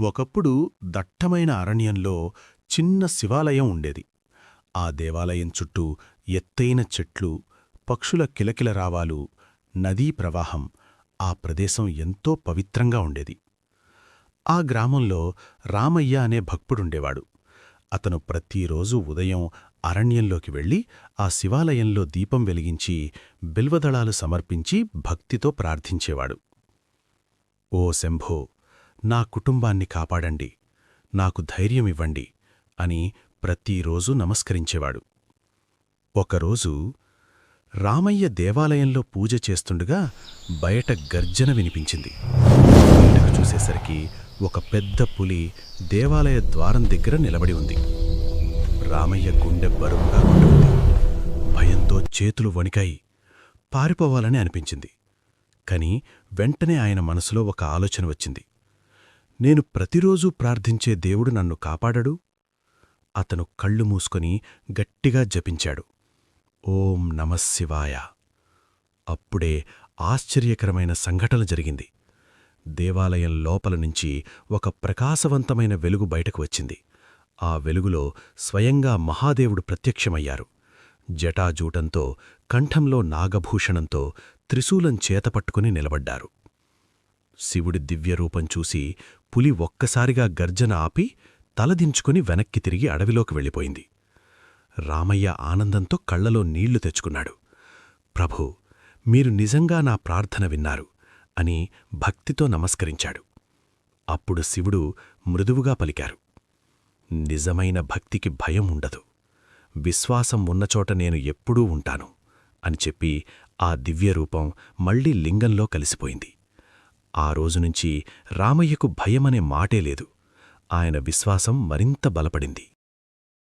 ఒకప్పుడు దట్టమైన అరణ్యంలో చిన్న శివాలయం ఉండేది. ఆ దేవాలయం చుట్టూ ఎత్తైన చెట్లు, పక్షుల కిలకిల రావాలు, నదీ ప్రవాహం. ఆ ప్రదేశం ఎంతో పవిత్రంగా ఉండేది. ఆ గ్రామంలో రామయ్య అనే భక్తుడుండేవాడు. అతను ప్రతిరోజూ ఉదయం అరణ్యంలోకి వెళ్ళి ఆ శివాలయంలో దీపం వెలిగించి బిల్వదళాలు సమర్పించి భక్తితో ప్రార్థించేవాడు. ఓ శంభో, నా కుటుంబాన్ని కాపాడండి, నాకు ధైర్యమివ్వండి అని ప్రతిరోజూ నమస్కరించేవాడు. ఒకరోజు రామయ్య దేవాలయంలో పూజ చేస్తుండగా బయట గర్జన వినిపించింది. బయటకు చూసేసరికి ఒక పెద్ద పులి దేవాలయ ద్వారం దగ్గర నిలబడి ఉంది. రామయ్య గుండె బరువుగా కొట్టుకుంది. భయంతో చేతులు వణికాయి. పారిపోవాలని అనిపించింది. కాని వెంటనే ఆయన మనసులో ఒక ఆలోచన వచ్చింది. నేను ప్రతిరోజూ ప్రార్థించే దేవుడు నన్ను కాపాడడు? అతను కళ్ళు మూసుకొని గట్టిగా జపించాడు. ఓం నమఃశివాయ. అప్పుడే ఆశ్చర్యకరమైన సంఘటన జరిగింది. దేవాలయం లోపల నుంచి ఒక ప్రకాశవంతమైన వెలుగు బయటకు వచ్చింది. ఆ వెలుగులో స్వయంగా మహాదేవుడు ప్రత్యక్షమయ్యారు. జటాజూటంతో, కంఠంలో నాగభూషణంతో, త్రిశూలం చేతపట్టుకుని నిలబడ్డారు. శివుడి దివ్యరూపం చూసి పులి ఒక్కసారిగా గర్జన ఆపి తలదించుకుని వెనక్కి తిరిగి అడవిలోకి వెళ్ళిపోయింది. రామయ్య ఆనందంతో కళ్లలో నీళ్లు తెచ్చుకున్నాడు. ప్రభూ, మీరు నిజంగా నా ప్రార్థన విన్నారు అని భక్తితో నమస్కరించాడు. అప్పుడు శివుడు మృదువుగా పలికారు. నిజమైన భక్తికి భయం ఉండదు. విశ్వాసం ఉన్నచోట నేను ఎప్పుడూ ఉంటాను అని చెప్పి ఆ దివ్యరూపం మళ్లీ లింగంలో కలిసిపోయింది. ఆ రోజునుంచి రామయ్యకు భయమనే మాటే లేదు. ఆయన విశ్వాసం మరింత బలపడింది.